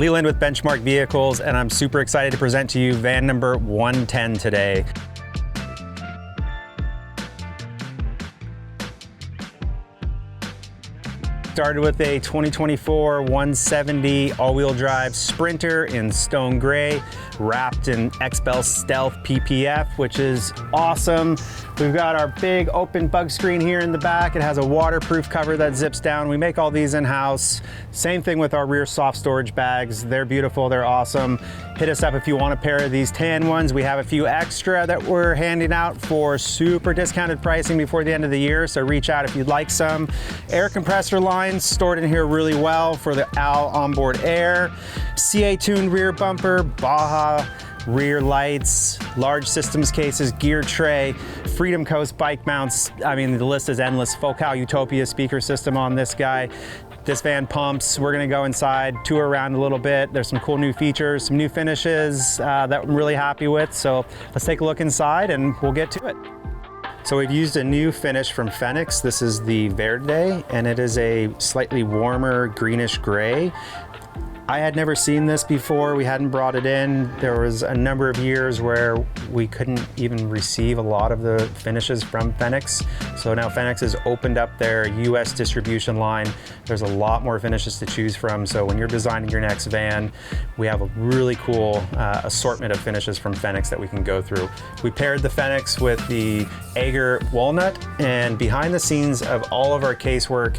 Leland with Benchmark Vehicles, and I'm super excited to present to you van number 110 today. Started with a 2024 170 all-wheel drive Sprinter in stone gray, wrapped in XPEL Stealth PPF, which is awesome. We've got our big open bug screen here in the back. It has a waterproof cover that zips down. We make all these in-house. Same thing with our rear soft storage bags. They're beautiful, they're awesome. Hit us up if you want a pair of these tan ones. We have a few extra that we're handing out for super discounted pricing before the end of the year, so reach out if you'd like some. Air compressor lines stored in here really well for the AL onboard air. CA-tuned rear bumper, Baja rear lights, large systems cases, gear tray, Freedom Coast bike mounts. I mean, the list is endless. Focal Utopia speaker system on this guy. This van pumps. We're gonna go inside, tour around a little bit. There's some cool new features, some new finishes that I'm really happy with. So let's take a look inside and we'll get to it. So we've used a new finish from Fenix. This is the Verde, and it is a slightly warmer greenish gray. I had never seen this before. We hadn't brought it in. There was a number of years where we couldn't even receive a lot of the finishes from Fenix. So now Fenix has opened up their US distribution line. There's a lot more finishes to choose from. So when you're designing your next van, we have a really cool assortment of finishes from Fenix that we can go through. We paired the Fenix with the Ager Walnut, and behind the scenes of all of our casework,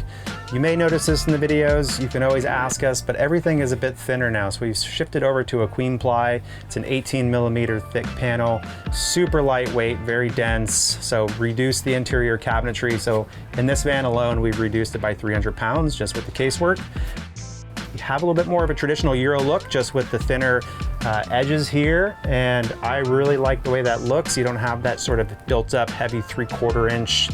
you may notice this in the videos, you can always ask us, but everything is a bit thinner now. So we've shifted over to a queen ply. It's an 18mm thick panel, super lightweight, very dense, so reduced the interior cabinetry. So in this van alone, we've reduced it by 300 pounds just with the casework. You have a little bit more of a traditional Euro look just with the thinner edges here, and I really like the way that looks. You don't have that sort of built up heavy 3/4 inch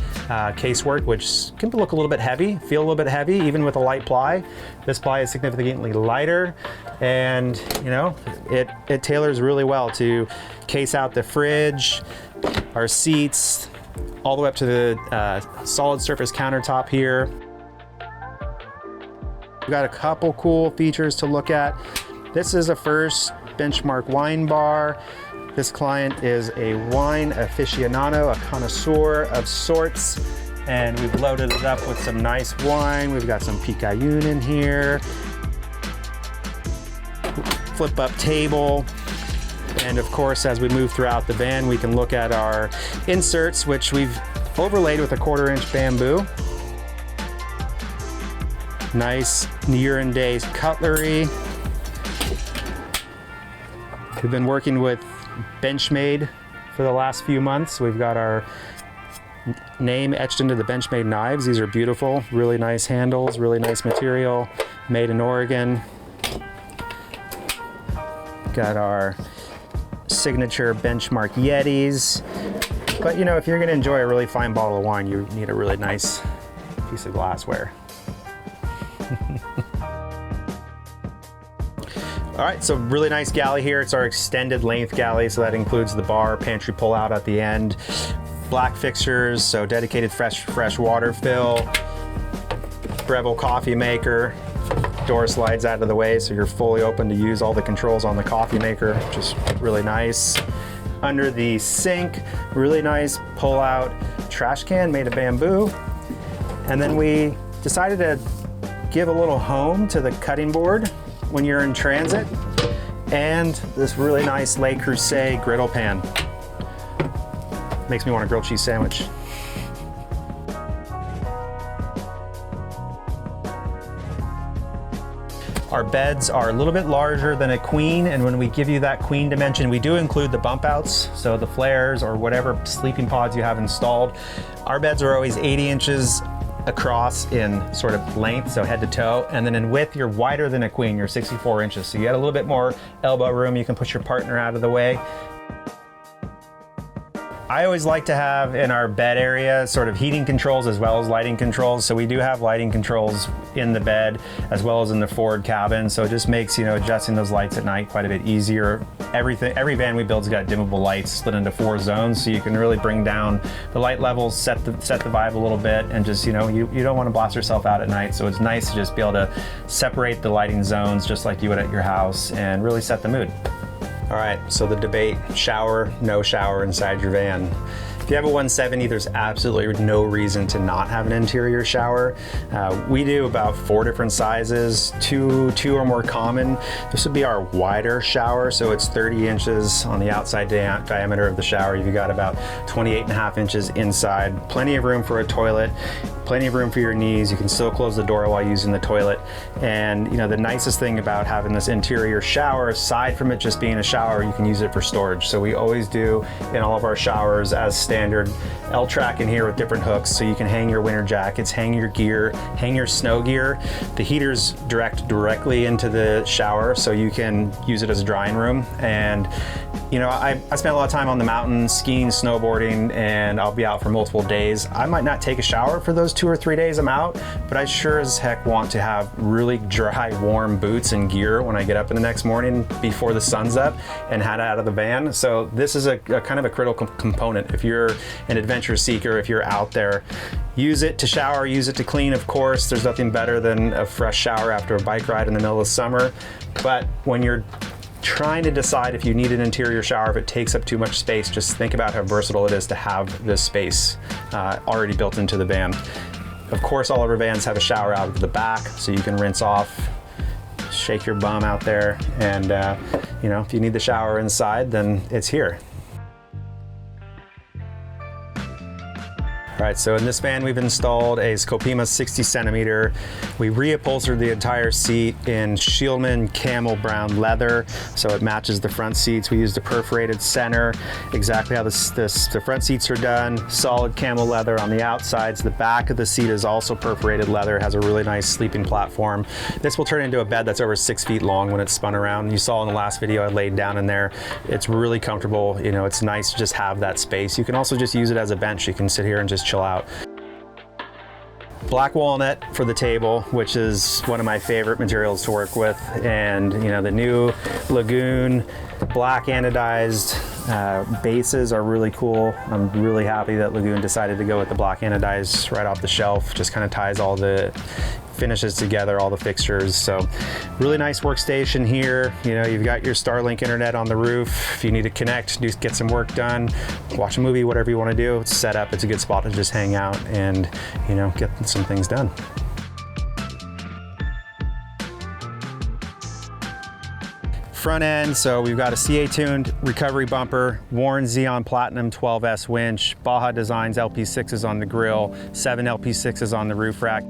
casework, which can look a little bit heavy, feel a little bit heavy even with a light ply. This ply is significantly lighter, and you know, it tailors really well to case out the fridge, our seats, all the way up to the solid surface countertop here. We've got a couple cool features to look at. This is a first Benchmark wine bar. This client is a wine aficionado, a connoisseur of sorts, and we've loaded it up with some nice wine. We've got some Picayune in here, flip up table, and of course, as we move throughout the van, we can look at our inserts, which we've overlaid with a 1/4 inch bamboo. Nice year and days cutlery. We've been working with Benchmade for the last few months. We've got our name etched into the Benchmade knives. These are beautiful, really nice handles, really nice material, made in Oregon. Got our signature Benchmark Yetis. But you know, if you're gonna enjoy a really fine bottle of wine, you need a really nice piece of glassware. All right, so really nice galley here. It's our extended length galley, so that includes the bar, pantry pull-out at the end. Black fixtures, so dedicated fresh water fill. Breville coffee maker. Door slides out of the way, so you're fully open to use all the controls on the coffee maker, which is really nice. Under the sink, really nice pull-out trash can made of bamboo. And then we decided to give a little home to the cutting board when you're in transit, and this really nice Le Creuset griddle pan. Makes me want a grilled cheese sandwich. Our beds are a little bit larger than a queen, and when we give you that queen dimension, we do include the bump outs, so the flares or whatever sleeping pods you have installed. Our beds are always 80 inches across in sort of length, so head to toe, and then in width, you're wider than a queen, you're 64 inches. So you got a little bit more elbow room, you can push your partner out of the way. I always like to have in our bed area sort of heating controls as well as lighting controls. So we do have lighting controls in the bed as well as in the forward cabin. So it just makes, you know, adjusting those lights at night quite a bit easier. Every van we build's got dimmable lights split into 4 zones, so you can really bring down the light levels, set the vibe a little bit, and just, you know, you don't want to blast yourself out at night. So it's nice to just be able to separate the lighting zones just like you would at your house and really set the mood. All right, so the debate, shower, no shower inside your van. If you have a 170, there's absolutely no reason to not have an interior shower. We do about 4 different sizes, two are more common. This would be our wider shower, so it's 30 inches on the outside diameter of the shower. You've got about 28.5 inches inside. Plenty of room for a toilet, plenty of room for your knees. You can still close the door while using the toilet. And you know, the nicest thing about having this interior shower, aside from it just being a shower, you can use it for storage. So we always do in all of our showers as standard L-track in here with different hooks, so you can hang your winter jackets, hang your gear, hang your snow gear. The heater's directly into the shower, so you can use it as a drying room. And you know, I spend a lot of time on the mountain skiing, snowboarding, and I'll be out for multiple days. I might not take a shower for those 2 or 3 days I'm out, but I sure as heck want to have really dry, warm boots and gear when I get up in the next morning before the sun's up and head out of the van. So this is a kind of a critical component. If you're an adventure seeker, if you're out there, use it to shower, use it to clean, of course. There's nothing better than a fresh shower after a bike ride in the middle of summer. But when you're trying to decide if you need an interior shower, if it takes up too much space, just think about how versatile it is to have this space already built into the van. Of course, all of our vans have a shower out of the back, so you can rinse off, shake your bum out there, and you know, if you need the shower inside, then it's here. All right, so in this van we've installed a Scopima 60 centimeter. We reupholstered the entire seat in Shieldman camel brown leather, so it matches the front seats. We used a perforated center, exactly how the front seats are done. Solid camel leather on the outsides. The back of the seat is also perforated leather, has a really nice sleeping platform. This will turn into a bed that's over 6 feet long when it's spun around. You saw in the last video I laid down in there. It's really comfortable. You know, it's nice to just have that space. You can also just use it as a bench. You can sit here and just chill out. Black walnut for the table, which is one of my favorite materials to work with, and you know, the new Lagoon black anodized bases are really cool. I'm really happy that Lagoon decided to go with the black anodized right off the shelf. Just kind of ties all the finishes together, all the fixtures. So really nice workstation here. You know, you've got your Starlink internet on the roof. If you need to connect, get some work done, watch a movie, whatever you want to do, it's set up. It's a good spot to just hang out and, you know, get some things done. Front end, so we've got a CA tuned recovery bumper, Warren Xeon Platinum 12S winch, Baja Designs LP6s on the grill, 7 LP6s on the roof rack.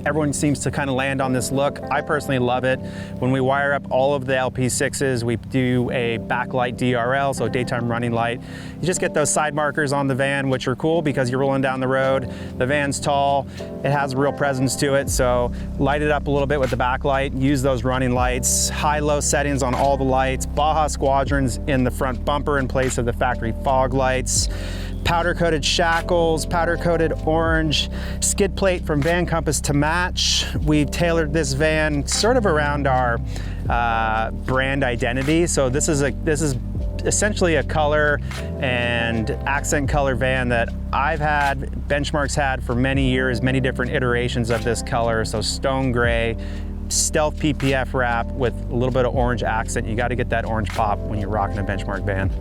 Everyone seems to kind of land on this look. I personally love it. When we wire up all of the LP6s, we do a backlight DRL, so daytime running light. You just get those side markers on the van, which are cool because you're rolling down the road. The van's tall, it has a real presence to it, so light it up a little bit with the backlight, use those running lights, high-low settings on all the lights, Baja Squadrons in the front bumper in place of the factory fog lights, powder-coated shackles, powder-coated orange, skid plate from Van Compass to match. We've tailored this van sort of around our brand identity. So this is essentially a color and accent color van that I've had, Benchmark's had for many years, many different iterations of this color. So stone gray, stealth PPF wrap with a little bit of orange accent. You got to get that orange pop when you're rocking a Benchmark van.